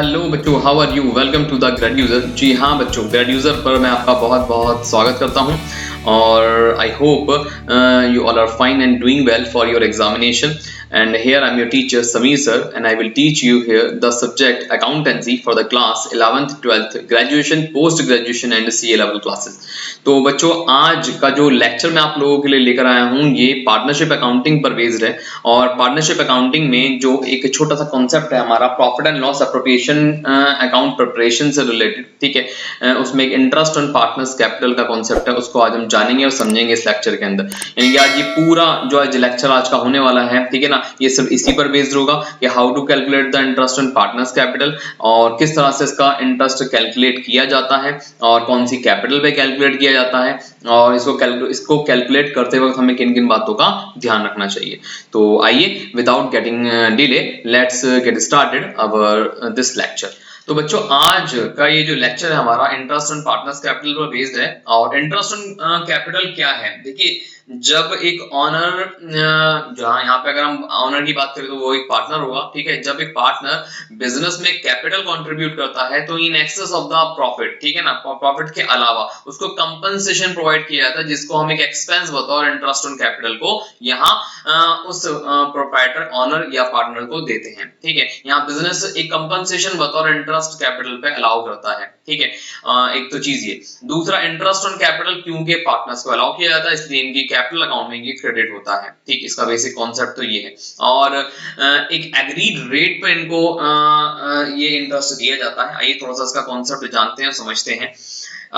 Hello बच्चों, how are you? Welcome to the grade user. जी हाँ बच्चों, ग्रेड यूजर पर मैं आपका बहुत बहुत स्वागत करता हूँ और I hope you all are fine and doing well for your examination. And here I'm your teacher Sameer sir, and I will teach you here the subject accountancy for the class 11th 12th graduation, post graduation and CA level classes. तो बच्चों, आज का जो lecture मैं आप लोगों के लिए लेकर आया हूँ ये पार्टनरशिप अकाउंटिंग पर बेस्ड है। और पार्टनरशिप अकाउंटिंग में जो एक छोटा सा कॉन्सेप्ट है हमारा profit and loss appropriation account preparation से रिलेटेड, ठीक है, उसमें एक इंटरेस्ट ऑन पार्टनर्स कैपिटल का कॉन्सेप्ट है, उसको आज हम जानेंगे और समझेंगे इस लेक्चर के अंदर। यानी कि आज ये पूरा जो आज लेक्चर आज का होने वाला है, ठीक है ना, ये सब इसी पर बेस्ड होगा कि how to calculate the interest on partners capital और किस तरह से इसका इंटरेस्ट कैलकुलेट किया जाता है और कौन सी कैपिटल पे कैलकुलेट किया जाता है और इसको कैलकुलेट करते वक्त हमें किन किन बातों का ध्यान रखना चाहिए। तो आइए without getting delay let's get started our this lecture. तो बच्चों, आज का ये जो लेक्चर है हमारा इंटरेस्ट ऑन पार्टनर्स कैपिटल पर बेस्ड है। और इंटरेस्ट ऑन कैपिटल क्या है? देखिए, जब एक ऑनर, जहां यहाँ पे अगर हम ऑनर की बात करें तो वो एक पार्टनर होगा, ठीक है। जब एक पार्टनर बिजनेस में कैपिटल कंट्रीब्यूट करता है तो in excess of the profit, ठीक है ना, प्रॉफिट के अलावा उसको कंपनसेशन प्रोवाइड किया जाता है जिसको हम एक एक्सपेंस बतौर इंटरेस्ट ऑन कैपिटल को यहाँ उस प्रोप्राइटर ऑनर या पार्टनर को देते हैं, ठीक है। यहाँ बिजनेस एक कंपनसेशन बतौर इंटरेस्ट कैपिटल पे अलाउ करता है, ठीक है। एक तो चीज ये। दूसरा, इंटरेस्ट ऑन कैपिटल क्योंकि पार्टनर्स को अलाउ किया जाता है इसलिए इनकी कैपिटल अकाउंट में ये क्रेडिट होता है, ठीक। इसका बेसिक कॉन्सेप्ट तो ये है। और एक एग्रीड रेट पे इनको ये इंटरेस्ट दिया जाता है। आइए थोड़ा सा इसका कॉन्सेप्ट जानते हैं, समझते हैं।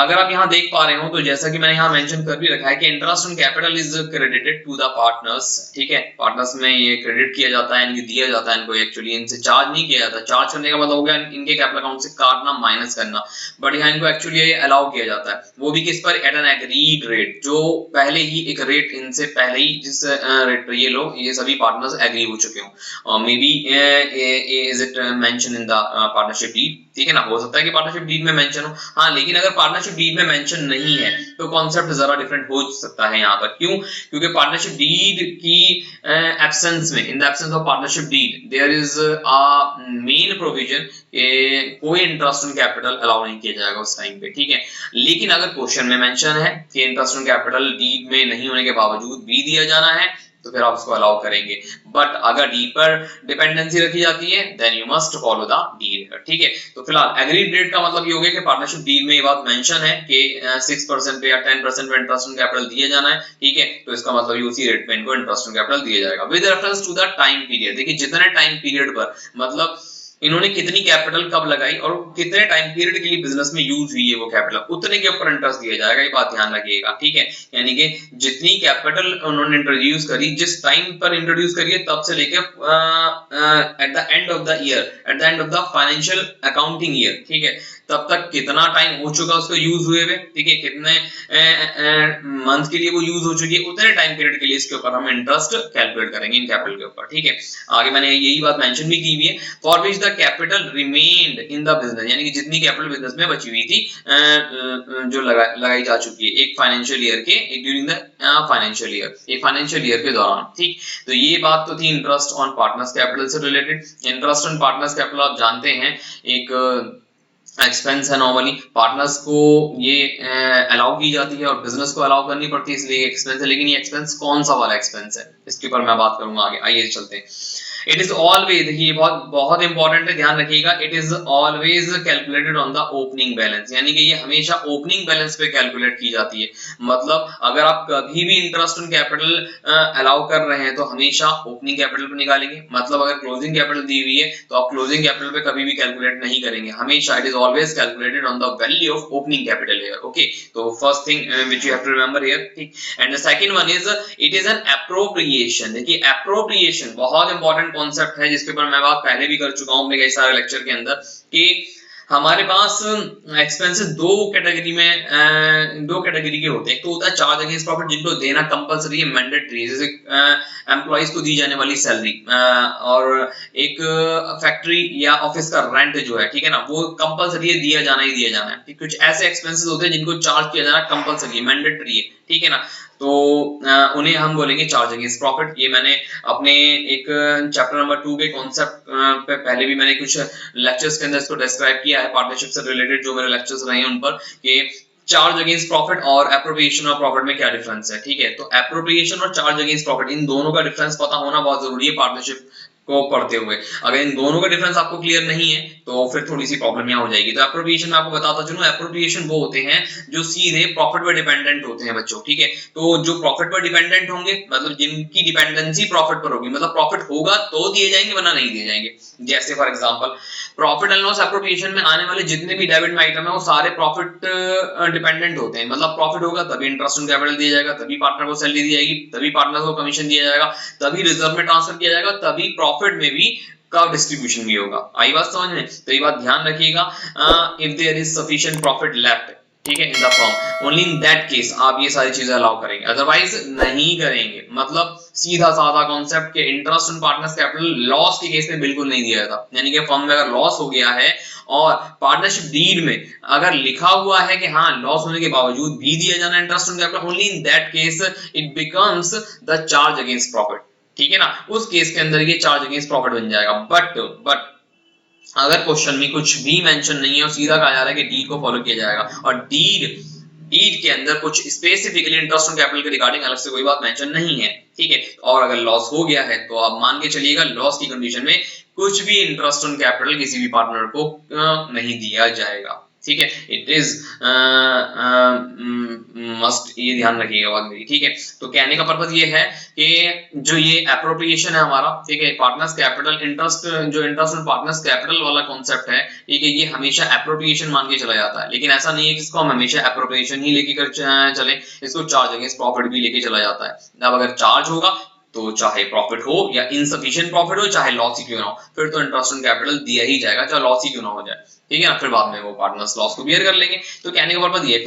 अगर आप यहाँ देख पा रहे हो तो जैसा कि मैंने यहाँ मेंशन कर भी रखा है कि interest on capital is credited to the partners, ठीक है। पार्टनर्स में ये क्रेडिट किया जाता है, इनको दिया जाता है, इनको एक्चुअली इनसे चार्ज नहीं किया जाता। चार्ज करने का मतलब हो गया इनके कैपिटल अकाउंट से काटना, माइनस करना, बट यहाँ इनको एक्चुअली ये अलाउ किया जाता है, वो भी किस पर? एट एन एग्रीड रेट, जो पहले ही एक रेट इनसे पहले ही जिस रेट पर ये लोग ये सभी पार्टनर्स एग्री हो चुके हो। Maybe is it mention in the partnership deed, ठीक है ना। हो सकता है कि पार्टनरशिप डीड में मेंशन हो, हाँ, लेकिन अगर पार्टनरशिप डीड में मेंशन नहीं है तो कॉन्सेप्ट जरा डिफरेंट हो सकता है यहाँ पर। क्यों? क्योंकि पार्टनरशिप डीड की एब्सेंस में, in the absence of partnership deed there is a main provision, कोई इंटरेस्ट ऑन कैपिटल अलाउ नहीं किया जाएगा उस टाइम पे, ठीक है। लेकिन अगर क्वेश्चन में मेंशन है कि इंटरेस्ट ऑन कैपिटल डीड में नहीं होने के बावजूद भी दिया जाना है तो फिर आप उसको अलाउ करेंगे। बट अगर डीड पर डिपेंडेंसी रखी जाती है then you must follow the deed, ठीक है। तो फिलहाल एग्रीड रेट का मतलब ये हो गया कि पार्टनरशिप डीड में ये बात मेंशन है कि 6% पे या 10% पे इंटरेस्ट ऑन कैपिटल दिया जाना है, ठीक है। तो इसका मतलब ये उसी रेट पे इनको इंटरेस्ट ऑन कैपिटल दिया जाएगा with reference to the time period. देखिए, जितने टाइम पीरियड पर, मतलब इन्होंने कितनी कैपिटल कब लगाई और कितने टाइम पीरियड के लिए बिजनेस में यूज हुई है वो कैपिटल, उतने के ऊपर इंटरेस्ट दिया जाएगा, ये बात ध्यान रखिएगा, ठीक है। यानी कि जितनी कैपिटल उन्होंने इंट्रोड्यूस करी, जिस टाइम पर इंट्रोड्यूस करी है तब से लेकर at the end of the year, at the end of the financial accounting year, ठीक है, तब तक कितना टाइम हो चुका उसको यूज हुए हुए, ठीक है, कितने मंथ के लिए वो यूज हो चुकी है, उतने टाइम पीरियड के लिए इसके ऊपर हम इंटरेस्ट कैलकुलेट करेंगे इन कैपिटल के ऊपर, ठीक है। आगे मैंने यही बात मेंशन भी की हुई है। For which the capital remained in the business, यानी कि जितनी कैपिटल बिजनेस में बची हुई थी जो लगाई जा चुकी है एक फाइनेंशियल ईयर के, ड्यूरिंग द फाइनेंशियल ईयर, एक फाइनेंशियल ईयर के दौरान, ठीक। तो ये बात तो थी इंटरेस्ट ऑन पार्टनर्स कैपिटल से related. Interest on partners capital आप जानते हैं एक एक्सपेंस है, नॉर्मली पार्टनर्स को ये अलाउ की जाती है और बिजनेस को अलाउ करनी पड़ती है, इसलिए एक्सपेंस है। लेकिन ये एक्सपेंस कौन सा वाला एक्सपेंस है इसके ऊपर मैं बात करूंगा आगे। आइए चलते हैं। इट इज ऑलवेज, ये बहुत बहुत इंपॉर्टेंट है, ध्यान रखिएगा। It is always calculated on the opening balance, यानी कि ये हमेशा ओपनिंग बैलेंस पे कैलकुलेट की जाती है। मतलब अगर आप कभी भी इंटरेस्ट ऑन कैपिटल अलाउ कर रहे हैं तो हमेशा ओपनिंग कैपिटल पे निकालेंगे। मतलब अगर क्लोजिंग कैपिटल दी हुई है तो आप क्लोजिंग कैपिटल पे कभी भी कैलकुलेट नहीं करेंगे, हमेशा it is always calculated on the value of opening capital here, okay. तो first thing which you have to remember here, ठीक। And the second one is it is an appropriation. देखिए, appropriation बहुत important concept है जिसके ऊपर मैं बात पहले भी कर चुका हूं अपने कई सारे लेक्चर के अंदर कि हमारे पास एक्सपेंसेस दो कैटेगरी के होते हैं। एक तो होता है चार्ज अगेंस्ट प्रॉफिट, जिनको देना कंपलसरी है, मैंडेटरी, जैसे एम्प्लॉइज को दी जाने वाली सैलरी, और एक फैक्ट्री या ऑफिस का रेंट जो है, ठीक है ना, वो कंपलसरी है, दिया जाना ही दिया जाना है। कुछ ऐसे एक्सपेंसेस होते हैं जिनको चार्ज किया जाना कंपलसरी है, मैंडेटरी है, ठीक है ना। तो उन्हें हम बोलेंगे चार्ज अगेंस्ट प्रॉफिट। ये मैंने अपने एक चैप्टर नंबर 2 के कॉन्सेप्ट पे पहले भी मैंने कुछ लेक्चर्स के अंदर इसको डिस्क्राइब किया है, पार्टनरशिप से रिलेटेड जो मेरे लेक्चर्स रहे हैं उन पर, कि चार्ज अगेंस्ट प्रॉफिट और एप्रोप्रिएशन ऑफ प्रॉफिट में क्या डिफरेंस है। ठीक है, तो एप्रोप्रिएशन और चार्ज अगेंस्ट प्रॉफिट, इन दोनों का डिफरेंस पता होना बहुत जरूरी है पार्टनरशिप को पढ़ते हुए। अगर इन दोनों का डिफरेंस आपको क्लियर नहीं है तो फिर थोड़ी सी प्रॉब्लम यहाँ हो जाएगी। तो एप्रोप्रिएशन में आपको बताता चलूं, एप्रोप्रिएशन वो होते हैं जो सीधे प्रॉफिट पर डिपेंडेंट होते हैं बच्चों। ठीक है, तो जो प्रॉफिट पर डिपेंडेंट होंगे, मतलब जिनकी डिपेंडेंसी प्रॉफिट पर होगी, मतलब प्रॉफिट होगा तो दिए जाएंगे वरना नहीं दिए जाएंगे। जैसे for example profit and loss appropriation में आने वाले जितने भी डेबिट में आइटम है वो सारे प्रॉफिट डिपेंडेंट होते हैं। मतलब प्रॉफिट होगा तभी इंटरेस्ट ऑन कैपिटल दिया जाएगा, तभी पार्टनर को सैलरी दी जाएगी, तभी पार्टनर को कमीशन दिया जाएगा, तभी रिजर्व में ट्रांसफर किया जाएगा, तभी प्रॉफिट में भी का डिस्ट्रीब्यूशन भी होगा। आई बात समझ में? तो ये बात ध्यान रखिएगा, if there is sufficient profit left, ठीक है, in the form, only in that case आप ये सारी चीजें अलाउ करेंगे, अदरवाइज नहीं करेंगे। मतलब सीधा साधा कॉन्सेप्ट के interest on partners capital loss के केस में बिल्कुल नहीं दिया जाता। यानी कि फर्म में अगर लॉस हो गया है और पार्टनरशिप डीड में अगर लिखा हुआ है कि हाँ लॉस होने के बावजूद भी दिया जाना interest on capital, only in that case it becomes the charge against profit. ठीक है ना, उस केस के अंदर ये चार्ज अगेंस्ट प्रॉफिट बन जाएगा। बट अगर क्वेश्चन में कुछ भी मेंशन नहीं है और सीधा कहा जा रहा है कि डीड को फॉलो किया जाएगा और डीड के अंदर कुछ स्पेसिफिकली इंटरेस्ट ऑन कैपिटल के रिगार्डिंग अलग से कोई बात मेंशन नहीं है, ठीक है, और अगर लॉस हो गया है तो आप मान के चलिएगा लॉस की कंडीशन में कुछ भी इंटरेस्ट ऑन कैपिटल किसी भी पार्टनर को नहीं दिया जाएगा। ठीक है, इट इज मस्ट, ये ध्यान रखिएगा बात मेरी। ठीक है, तो कहने का पर्पस ये है कि जो ये एप्रोप्रिएशन है हमारा, ठीक है, पार्टनर्स कैपिटल इंटरेस्ट, जो इंटरेस्ट ऑन पार्टनर्स कैपिटल वाला कॉन्सेप्ट है, ठीक है, ये हमेशा एप्रोप्रिएशन मान के चला जाता है। लेकिन ऐसा नहीं है कि इसको हम हमेशा एप्रोप्रिएशन ही लेके चले, इसको चार्ज अगेंस्ट प्रॉफिट भी लेके चला जाता है। अब अगर चार्ज होगा तो चाहे प्रॉफिट हो या इनसफिशिएंट प्रॉफिट हो, चाहे लॉस ही क्यों ना हो, फिर तो इंटरेस्ट ऑन कैपिटल दिया ही जाएगा, चाहे लॉस ही क्यों ना हो जाए। ठीक है ना, फिर बाद में वो पार्टनर्स लॉस को बियर कर लेंगे। तो कहने का पर्पस ये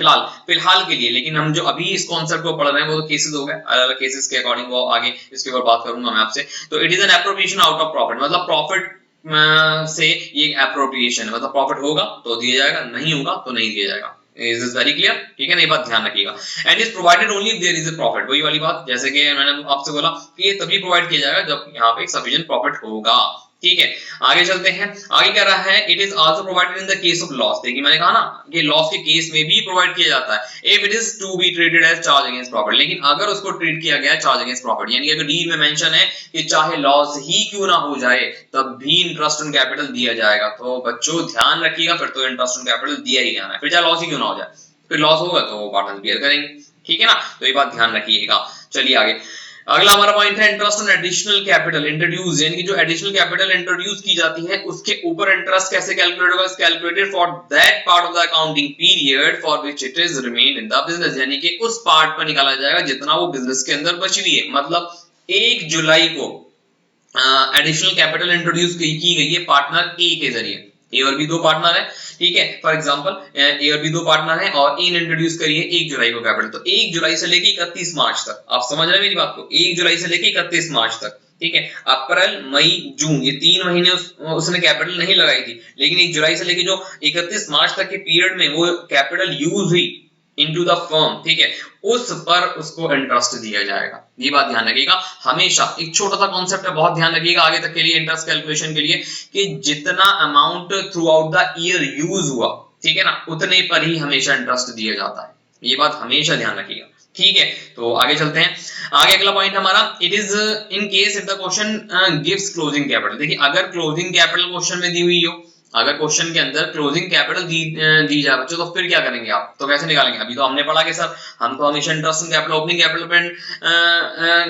फिलहाल के लिए, लेकिन हम जो अभी इस कॉन्सेप्ट को पढ़ रहे हैं वो तो केसेस हो गए, अलग अलग केसेस के अकॉर्डिंग वो आगे इसके ऊपर बात करूंगा मैं आपसे। तो it is an appropriation out of profit, मतलब प्रॉफिट से ये एप्रोप्रिएशन, मतलब प्रॉफिट होगा तो दिया जाएगा, नहीं होगा तो नहीं दिया जाएगा। Is this very clear? ठीक है ना, ये बात ध्यान रखिएगा। And is provided only if there is a profit, वही वाली बात जैसे कि मैंने आपसे बोला कि ये तभी प्रोवाइड किया जाएगा जब यहाँ पे सफिशिएंट प्रॉफिट होगा। ठीक है, आगे चलते हैं। आगे कह रहा है it is also provided in the case of loss. देखिए मैंने कहा ना कि लॉस के केस में भी प्रोवाइड किया जाता है, if it is to be treated as charge against profit. लेकिन अगर उसको ट्रीट किया गया चार्ज अगेंस्ट प्रॉफिट, यानी कि अगर डील में मेंशन है कि चाहे लॉस ही क्यों ना हो जाए तब भी इंटरेस्ट ऑन कैपिटल दिया जाएगा, तो बच्चों ध्यान रखिएगा, फिर तो इंटरेस्ट ऑन कैपिटल दिया ही जाना है, फिर चाहे लॉस ही क्यों ना हो जाए, फिर लॉस होगा तो वो पार्टनर बियर करेंगे। ठीक है ना, तो ये बात ध्यान रखिएगा। चलिए आगे, अगला हमारा पॉइंट है interest on additional capital introduce, यानी कि जो एडिशनल कैपिटल इंट्रोड्यूस की जाती है उसके ऊपर इंटरेस्ट कैसे कैलकुलेट होगा? Calculated for that part of the accounting period for which it is remain in the business, यानी कि उस पार्ट पर निकाला जाएगा जितना वो बिजनेस के अंदर बची हुई है। मतलब 1 जुलाई को एडिशनल कैपिटल इंट्रोड्यूस की गई है पार्टनर ए के जरिए, ए और बी दो पार्टनर है, ठीक है, फॉर एग्जांपल ए और बी दो पार्टनर है और ए ने इंट्रोड्यूस करी है 1 जुलाई को कैपिटल, तो 1 जुलाई से लेके 31 मार्च तक, आप समझ रहे हैं मेरी बात को, 1 जुलाई से लेके 31 मार्च तक, ठीक है, अप्रैल मई जून ये 3 महीने उसने कैपिटल नहीं लगाई थी, लेकिन 1 जुलाई से लेके जो 31 मार्च तक के पीरियड में वो कैपिटल यूज हुई इनटू द फर्म, ठीक है, उस पर उसको इंटरेस्ट दिया जाएगा। ये बात ध्यान रखिएगा हमेशा, एक छोटा सा कॉन्सेप्ट है, बहुत ध्यान रखिएगा आगे तक के लिए इंटरेस्ट कैलकुलेशन के लिए, कि जितना amount through out the year use हुआ, ठीक है ना, उतने पर ही हमेशा इंटरेस्ट दिया जाता है। ये बात हमेशा ध्यान रखिएगा। ठीक है, तो आगे चलते हैं। आगे अगला पॉइंट हमारा, it is in case if the question gives closing capital. देखिए अगर क्लोजिंग कैपिटल क्वेश्चन में दी हुई हो, अगर क्वेश्चन के अंदर क्लोजिंग कैपिटल दी जाए बच्चों, तो फिर क्या करेंगे आप, तो कैसे निकालेंगे? अभी तो हमने पढ़ा कि सर हम तो हमेशा interest on capital opening capital पे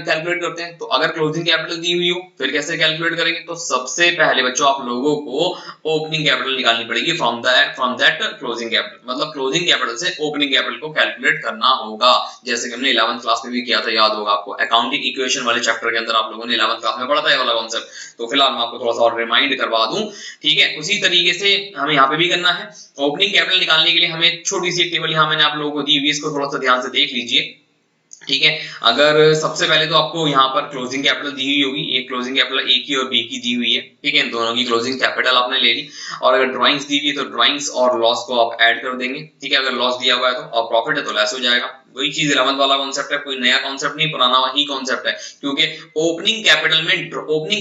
कैलकुलेट करते हैं, तो अगर क्लोजिंग कैपिटल दी हुई हो फिर कैसे कैलकुलेट करेंगे? तो सबसे पहले बच्चों आप लोगों को ओपनिंग कैपिटल निकालनी पड़ेगी फ्रॉम दैट क्लोजिंग कैपिटल, मतलब क्लोजिंग कैपिटल से ओपनिंग कैपिटल को कैलकुलेट करना होगा, जैसे कि हमने 11th क्लास में भी किया था, याद होगा आपको, अकाउंटिंग इक्वेशन वाले चैप्टर के अंदर आप लोगों ने 11th क्लास में पढ़ा था ये वाला कॉन्सेप्ट। तो फिलहाल मैं आपको थोड़ा सा और रिमाइंड करवा दूं, ठीक है, उसी तरीके से हमें यहाँ पे भी करना है। ओपनिंग कैपिटल निकालने के लिए हमें छोटी सी टेबल यहाँ मैंने आप लोगों को दी हुई, इसको थोड़ा सा ध्यान से देख लीजिए। ठीक है, अगर सबसे पहले तो आपको यहाँ पर क्लोजिंग कैपिटल दी हुई होगी, ये क्लोजिंग कैपिटल ए की और बी की दी हुई है, ठीक है, इन दोनों की क्लोजिंग कैपिटल आपने ले ली, और अगर ड्राइंग्स दी हुई है तो ड्राइंग्स और लॉस को आप ऐड कर देंगे, ठीक है, अगर लॉस दिया हुआ है तो, और प्रॉफिट है तो लेस हो जाएगा, वही चीज 11th वाला कॉन्सेप्ट है, कोई नया कॉन्सेप्ट नहीं, पुराना वही कॉन्सेप्ट है। क्योंकि ओपनिंग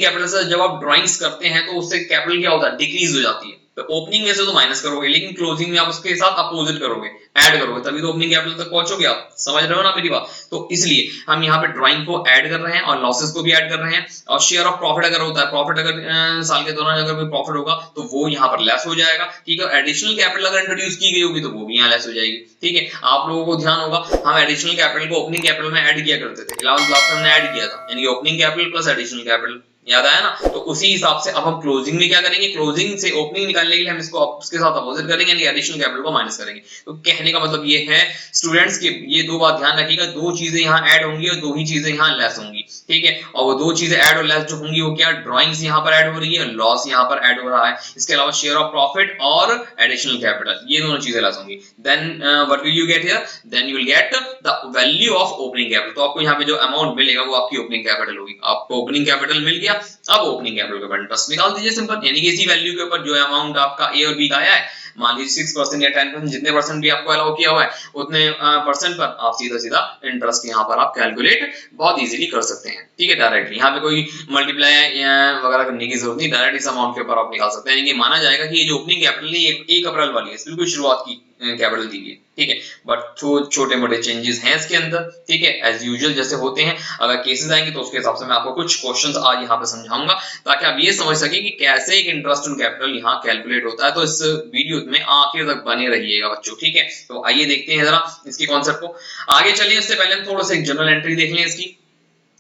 कैपिटल से जब आप ड्राइंग्स करते हैं तो उससे कैपिटल क्या होता है, डिक्रीज हो जाती है। तो ओपनिंग में से तो माइनस करोगे, लेकिन क्लोजिंग में आप उसके साथ अपोजिट करोगे, ऐड करोगे, तभी तो ओपनिंग कैपिटल तक पहुंचोगे आप। समझ रहे हो ना मेरी बात? तो इसलिए हम यहाँ पे ड्राइंग को ऐड कर रहे हैं और लॉसेस को भी ऐड कर रहे हैं। और शेयर ऑफ प्रॉफिट अगर होता है, प्रॉफिट अगर साल के दौरान अगर कोई प्रॉफिट होगा तो वो यहाँ पर लेस हो जाएगा। ठीक है, एडिशनल कैपिटल अगर इंट्रोड्यूस की गई होगी तो वो भी यहाँ लेस हो जाएगी। ठीक है, आप लोगों को ध्यान होगा हम एडिशनल कैपिटल को ओपनिंग कैपिटल में ऐड किया करते थे, 11th क्लास में हमने ऐड किया था, यानी opening capital plus additional capital, याद आया ना? तो उसी हिसाब से अब हम क्लोजिंग में क्या करेंगे, क्लोजिंग से ओपनिंग निकालने के लिए हम इसको उसके साथ अपोजिट करेंगे, यानी एडिशनल कैपिटल को माइनस करेंगे। तो कहने का मतलब ये है स्टूडेंट्स के, ये दो बात ध्यान रखिएगा, दो चीजें यहाँ ऐड होंगी और दो ही चीजें यहाँ लेस होंगी। ठीक है, और वो दो चीजें ऐड और लेस जो होंगी वो क्या, ड्राइंग्स यहाँ पर ऐड हो रही है, लॉस यहाँ पर ऐड हो रहा है, इसके अलावा शेयर ऑफ प्रॉफिट और एडिशनल कैपिटल, ये दोनों चीजें लेस होंगी। Then what will you get here, then you will get the value of opening capital. तो आपको यहाँ पे जो अमाउंट मिलेगा वो आपकी ओपनिंग कैपिटल होगी। आपको ओपनिंग कैपिटल मिल गया, अब ओपनिंग कैपिटल के ऊपर इंटरेस्ट निकाल दीजिए सिंपल, यानी कि इसी वैल्यू के ऊपर जो अमाउंट आपका ए और बी का आया है, मान लीजिए 6% या 10%, जितने परसेंट भी आपको अलाउ किया हुआ है उतने परसेंट पर आप सीधा सीधा इंटरेस्ट यहाँ पर आप कैलकुलेट बहुत इजीली कर सकते हैं। ठीक है, डायरेक्टली यहाँ पे कोई मल्टीप्लाई वगैरह करने की जरूरत नहीं, डायरेक्ट इस अमाउंट के ऊपर आप निकाल सकते हैं। यानी कि माना जाएगा कि ये जो ओपनिंग कैपिटल है 1 अप्रैल वाली है, बिल्कुल शुरुआत की कैपिटल दी गई। ठीक है, बट छोटे मोटे चेंजेस हैं इसके अंदर। ठीक है, एज यूजुअल जैसे होते हैं, अगर केसेस आएंगे तो उसके हिसाब से मैं आपको कुछ क्वेश्चंस आज यहाँ पे समझाऊंगा, ताकि आप ये समझ सके कि कैसे एक इंटरेस्ट ऑन कैपिटल यहाँ कैलकुलेट होता है। तो इस वीडियो में आखिर तक बने रहिएगा बच्चों। ठीक है, तो आइए देखते हैं जरा इसकी कॉन्सेप्ट को। आगे चलिए, उससे पहले हम थोड़ा सा एक जनरल एंट्री देख लें इसकी,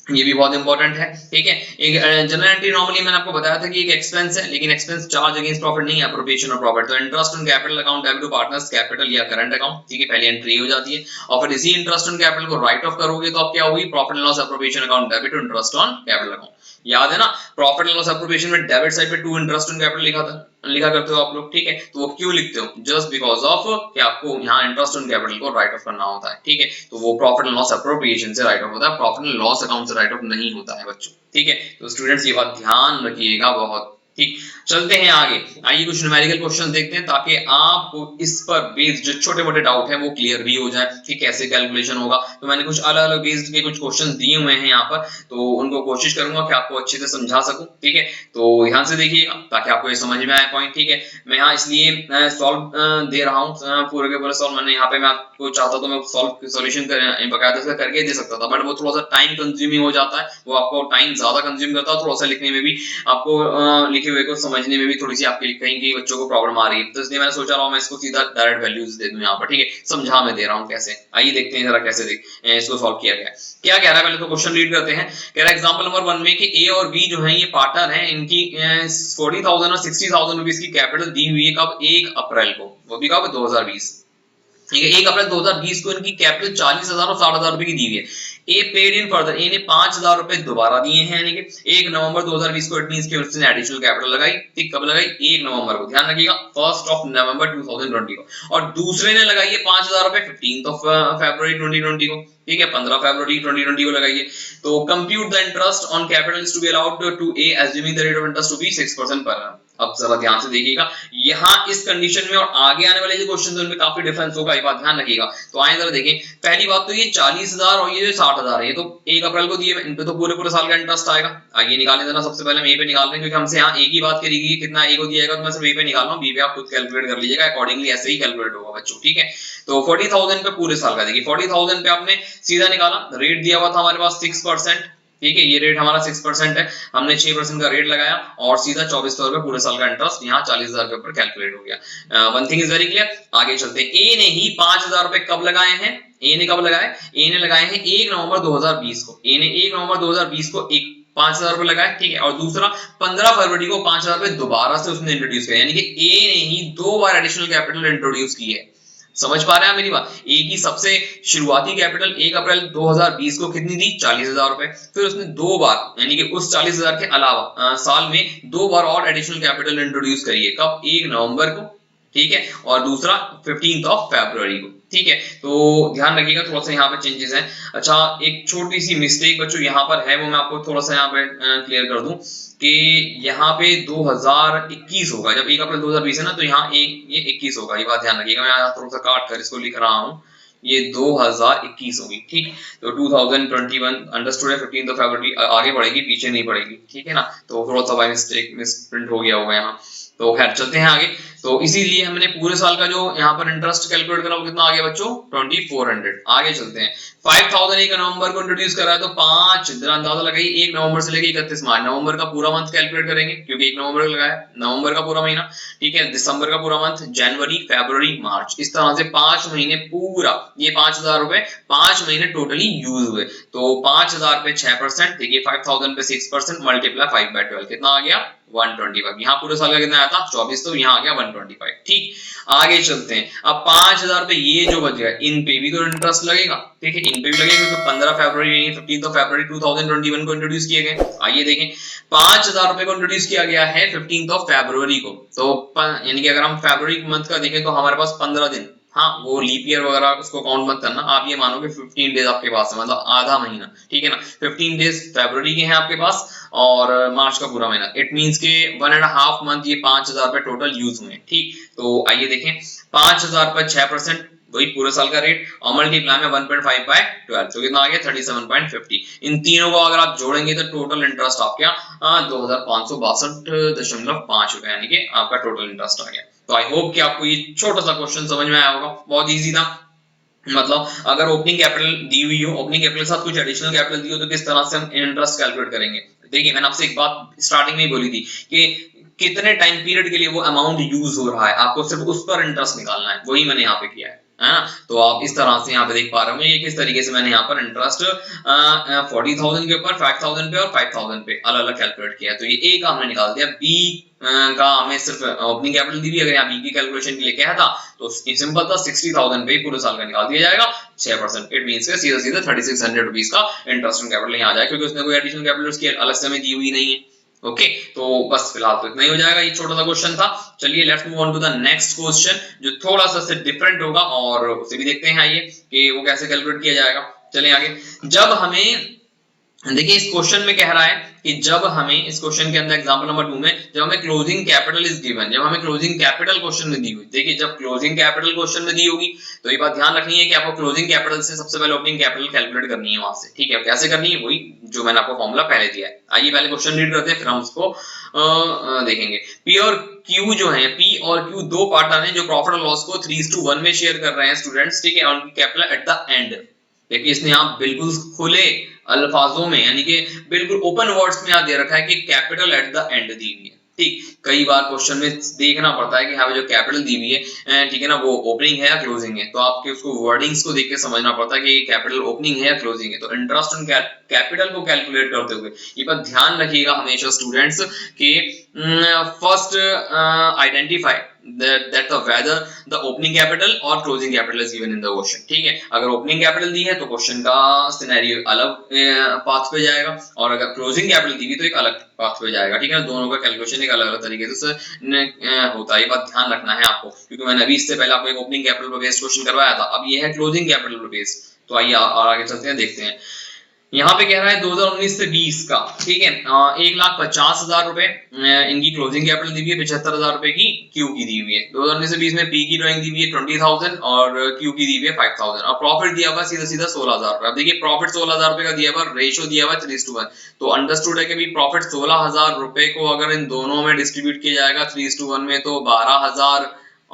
ये भी बहुत इंपॉर्टेंट है। ठीक है, एक जनरल एंट्री नॉर्मली मैंने आपको बताया था कि एक एक्सपेंस है, लेकिन एक्सपेंस चार्ज अगेंस्ट प्रॉफिट नहीं है, अप्रोप्रिएशन ऑफ प्रॉफिट। तो interest on capital account debit to partners capital या करंट अकाउंट, ठीक है, पहली एंट्री हो जाती है। और फिर इसी इंटरेस्ट ऑन कैपिटल को राइट ऑफ करोगे तो अब क्या होगी, profit and loss appropriation account debit to interest on capital account. याद है ना, प्रॉफिट एंड लॉस अप्रोप्रिएशन में डेबिट साइड पे टू इंटरेस्ट ऑन कैपिटल लिखा करते हो आप लोग। ठीक है, तो वो क्यों लिखते हो, जस्ट बिकॉज ऑफ कि आपको यहाँ इंटरेस्ट ऑन कैपिटल को राइट ऑफ करना होता है। ठीक है, तो वो प्रॉफिट एंड लॉस अप्रोप्रिएशन से राइट ऑफ होता है, प्रॉफिट एंड लॉस अकाउंट से राइट ऑफ नहीं होता है बच्चों। ठीक है, तो स्टूडेंट्स ये बात ध्यान रखिएगा बहुत। ठीक, चलते हैं आगे। आइए कुछ न्यूमेरिकल क्वेश्चन देखते हैं, ताकि आपको इस पर बेस्ड जो छोटे मोटे डाउट है वो क्लियर भी हो जाए कि कैसे कैलकुलेशन होगा। तो मैंने कुछ अलग अलग बेस्ड के कुछ क्वेश्चन दिए हुए हैं यहाँ पर, तो उनको कोशिश करूंगा कि आपको अच्छे से समझा सकूं। ठीक है, तो ध्यान से देखिएगा ताकि आपको ये समझ में आए पॉइंट। ठीक है, मैं यहाँ इसलिए सॉल्व दे रहा हूँ पूरे के पूरे सॉल्व, मैंने यहाँ पे मैं आपको चाहता तो मैं सॉल्व सॉल्यूशन बकायदा से करके दे सकता था, बट वो थोड़ा सा टाइम कंज्यूमिंग हो जाता है, वो आपको टाइम ज्यादा कंज्यूम करता है, थोड़ा सा लिखने में भी आपको लिखे हुए को समझने में भी थोड़ी सी आपके कहीं कहीं बच्चों को प्रॉब्लम आ रही है। तो इसलिए मैंने सोचा रहा हूँ मैं इसको सीधा डायरेक्ट वैल्यूज दे दूं यहाँ पर। ठीक है, समझा मैं दे रहा हूँ कैसे। आइए देखते हैं जरा कैसे इसको सॉल्व किया गया। क्या कह रहा है, पहले तो क्वेश्चन रीड करते हैं। कह रहा है एग्जांपल नंबर 1 में कि ए और बी जो है ये पार्टनर हैं, इनकी 40,000 और 60,000 रुपीज की कैपिटल दी हुई है, कब, 1 अप्रैल को, वो भी कब, 2020। ठीक है, 1 अप्रैल 2020 को इनकी कैपिटल 40,000 और 60,000 रुपए की दी हुई है। ए पेड इन फर्दर, ए ने 5,000 रुपए दोबारा दिए हैं, यानी कि 1 नवंबर 2020 को, इट मींस कि उसने एडिशनल कैपिटल लगाई। ठीक, कब लगाई, 1 नवंबर को, ध्यान रखिएगा 1 नवंबर 2020 को। और दूसरे ने लगाई है 5,000 रुपए 15 फरवरी 2020 को। ठीक है, 15 फरवरी 2020 को लगाइए। तो compute the interest on capital to be allowed to A assuming the rate of interest to be 6% per annum। अब जरा ध्यान से देखिएगा, यहाँ इस कंडीशन में और आगे आने वाले जो क्वेश्चन उनमें काफी डिफरेंस होगा, ये बात ध्यान रखिएगा। तो आइए जरा देखें, पहली बात तो ये 40,000 और ये जो 60,000 है, ये तो 1 अप्रैल को दिए, इन पे तो पूरे पूरे साल का इंटरेस्ट आएगा। आइए निकालें जरा, सबसे पहले हम ए पे निकाल रहे हैं, क्योंकि हमसे यहाँ ए की बात करी गई, कितना ए को दिया जाएगा, तो मैं सिर्फ ए पे निकाल रहा हूँ, बी पे आप खुद कैलकुलेट कर लीजिएगा, अकॉर्डिंगली ऐसे ही कैलकुलेट होगा बच्चों। ठीक है, तो 40,000 पे पूरे साल का, देखिए 40,000 पे आपने सीधा निकाला, रेट दिया हुआ था हमारे पास 6%। ठीक है, ये रेट हमारा 6% है, हमने 6% का रेट लगाया और सीधा 2400 रुपए पूरे साल का इंटरेस्ट यहाँ 40,000 के ऊपर कैलकुलेट हो गया। One thing is very clear. आगे चलते हैं, ए ने ही 5,000 रुपए कब लगाए हैं, ए ने कब लगाए, ए ने लगाए हैं 1 नवंबर 2020 को, ए ने 1 नवंबर 2020 को 5,000 रुपए लगाए। ठीक है, और दूसरा 15 फरवरी को 5,000 रुपए दोबारा से उसने इंट्रोड्यूस किया, यानी कि ए ने ही 2 बार एडिशनल कैपिटल इंट्रोड्यूस की है। समझ पा रहे हैं मेरी बात, ए की सबसे शुरुआती कैपिटल 1 अप्रैल 2020 को कितनी दी, 40,000 रुपए। फिर उसने 2 बार, यानी कि उस 40,000 के अलावा साल में 2 बार और एडिशनल कैपिटल इंट्रोड्यूस करी है, कब, 1 नवंबर को, ठीक है, और दूसरा 15 फरवरी को। ठीक है, तो ध्यान रखिएगा थोड़ा सा यहाँ पे चेंजेस हैं। अच्छा, एक छोटी सी मिस्टेक बच्चों यहाँ पर है, वो मैं आपको थोड़ा सा यहाँ पे क्लियर कर दूं कि यहाँ पे 2021 होगा, जब 1 अप्रैल 2020 है ना, तो यहाँ ये 21 होगा, ये बात ध्यान रखिएगा। मैं यहाँ थोड़ा सा काट कर इसको लिख रहा हूँ, ये 2021 होगी, ठीक। तो 2021 अंडरस्टूड है, 15 फरवरी आगे बढ़ेगी पीछे नहीं बढ़ेगी, ठीक है ना। तो थोड़ा सा बाय मिस्टेक मिसप्रिंट हो गया होगा यहाँ। तो खैर चलते हैं आगे। तो इसीलिए हमने पूरे साल का जो यहाँ पर इंटरेस्ट कैलकुलेट करा वो कितना आ गया बच्चों, 2400। आगे चलते हैं। 5000 1 नवंबर को इंट्रोड्यूस करा है, तो 5 दिन अंदाजा लगाइए, 1 नवंबर से लेकर 31 मार्च, नवंबर का पूरा मंथ कैलकुलेट करेंगे क्योंकि 1 नवंबर लगाया, नवंबर का पूरा महीना, ठीक है। दिसंबर का पूरा मंथ, जनवरी, फरवरी, मार्च, इस तरह से 5 महीने पूरा, ये 5000 रुपए 5 महीने टोटली यूज हुए। तो 5000 पे 6%, देखिए 5000 पे 6% मल्टीप्लाई 5/12 कितना आ गया, 125। यहाँ पूरे साल का कितना आया था, 24, तो यहाँ आ गया 125, ठीक। आगे चलते हैं। अब 5000 पे ये जो बच गया, इन पे भी तो इंटरेस्ट लगेगा, ठीक है, इन पे भी लगेगा, तो 15 फरवरी 15 फरवरी 2021 को इंट्रोड्यूस किए गए। आइए देखें, 5000 रुपए को इंट्रोड्यूस किया गया है 15 फरवरी को, तो यानी कि अगर हम फरवरी मंथ का देखें तो हमारे पास 15 दिन, हाँ वो लीप ईयर वगैरह उसको काउंट मत करना, आप ये मानो कि 15 डेज आपके पास है, मतलब आधा महीना, ठीक है ना। 15 डेज फरवरी के हैं आपके पास और मार्च का पूरा महीना, इट मींस के 1.5 मंथ ये 5000 पे टोटल यूज हुए, ठीक। तो आइए देखें, 5000 पर 6%, वही पूरे साल का रेट, और मल्टीप्लाई में 1.5/12, तो कितना आ गया 37.50। इन तीनों को अगर आप जोड़ेंगे तो टोटल इंटरेस्ट आपके 2562.5 रुपए, यानी कि आपका टोटल इंटरेस्ट आ गया। तो आई होप कि आपको ये छोटा सा क्वेश्चन समझ में आया होगा, बहुत इजी था। मतलब अगर ओपनिंग कैपिटल दी हुई हो, ओपनिंग कैपिटल के साथ कुछ एडिशनल कैपिटल दी हो, तो किस तरह से हम इंटरेस्ट कैलकुलेट करेंगे। देखिए मैंने आपसे एक बात स्टार्टिंग में ही बोली थी कि कितने टाइम पीरियड के लिए वो अमाउंट यूज हो रहा है, आपको सिर्फ उस पर इंटरेस्ट निकालना है, वही मैंने यहाँ पे किया है ना। तो आप इस तरह से यहाँ पे देख पा रहे होंगे ये किस तरीके से मैंने यहाँ पर इंटरेस्ट 40,000 के ऊपर 5,000 पे और 5,000 पे अलग अलग कैलकुलेट किया है। तो ये ए का हमने निकाल दिया, बी का हमें सिर्फ ओपनिंग कैपिटल दी हुई, अगर यहाँ बी की कैलकुलेशन के लिए क्या था तो सिंपल था, 60,000 पे पूरे साल का निकाल दिया जाएगा 6%, इट मींस के सीधा सीधा 3600 रुपीज का इंटरेस्ट ऑन कैपिटल यहाँ आ जाएगा, क्योंकि उसने कोई एडिशनल कैपिटल उसकी अलग से हमें दी हुई नहीं है। ओके तो बस फिलहाल तो इतना ही हो जाएगा, ये छोटा सा क्वेश्चन था। चलिए let's move on to the next question जो थोड़ा सा से डिफरेंट होगा और उसे भी देखते हैं आइए कि वो कैसे कैलकुलेट किया जाएगा। चलिए आगे, जब हमें देखिए इस क्वेश्चन में कह रहा है कि जब हमें इस क्वेश्चन के अंदर एग्जांपल नंबर 2 में जब हमें क्लोजिंग कैपिटल इज गिवन, जब हमें क्लोजिंग कैपिटल क्वेश्चन में दी हुई, देखिए जब क्लोजिंग कैपिटल क्वेश्चन में दी होगी तो ये बात ध्यान रखनी है कि आपको क्लोजिंग कैपिटल से सबसे पहले ओपनिंग कैपिटल कैलकुलेट करनी है वहां से, ठीक है। कैसे करनी है वही जो मैंने आपको फॉर्मूला पहले दिया है। आइए पहले क्वेश्चन रीड करते हैं फिर हम उसको देखेंगे। पी और क्यू जो है, पी और क्यू दो पार्टनर हैं जो प्रॉफिट और लॉस को 3:1 में शेयर कर रहे हैं स्टूडेंट्स, ठीक है, उनकी कैपिटल एट द एंड। देखिए इसने आप बिल्कुल खुले अल्फाजों में यानी कि बिल्कुल ओपन वर्ड्स में यहाँ दे रखा है कि capital at the and the हुई है, ठीक। कई बार क्वेश्चन में देखना पड़ता है कि यहाँ पे जो कैपिटल दी हुई है, ठीक है ना, वो ओपनिंग है या क्लोजिंग है, तो आपके उसको वर्डिंग्स को देख के समझना पड़ता है कि कैपिटल ओपनिंग है या क्लोजिंग है। तो इंटरेस्ट ऑन कैपिटल को कैलकुलेट करते हुए ये बात ध्यान रखिएगा हमेशा स्टूडेंट्स कि first identify that the whether the opening capital or closing capital is given in the question, ठीक है। अगर ओपनिंग कैपिटल दी है तो क्वेश्चन का सिनेरियो अलग पाथ पे जाएगा और अगर क्लोजिंग कैपिटल दी हुई तो एक अलग पाथ पे जाएगा, ठीक है। दोनों का कैलकुलेशन एक अलग अलग तरीके से होता है, ये बात ध्यान रखना है आपको, क्योंकि मैंने अभी इससे पहले आपको एक ओपनिंग कैपिटल पर बेस्ड क्वेश्चन करवाया था, अब ये है क्लोजिंग कैपिटल पर बेस्ड। तो आइए और आगे चलते हैं, देखते हैं। यहाँ पे कह रहा है 2019 से 20 का, ठीक है, 1,50,000 रुपए इनकी क्लोजिंग कैपिटल दी हुई है, 75,000 रुपए की क्यू की दी हुई है। 2019 से 20 में पी की ड्राइंग दी हुई है 20,000 और क्यू की दी हुई है 5,000 और प्रॉफिट दिया हुआ सीधा सीधा 16,000 रुपए। अब देखिए प्रॉफिट 16,000 रुपए का दिया हुआ, रेशियो दिया हुआ 3:1, तो अंडरस्टूड है कि प्रॉफिट 16,000 रुपए को अगर इन दोनों में डिस्ट्रीब्यूट किया जाएगा 3:1 में तो 12,000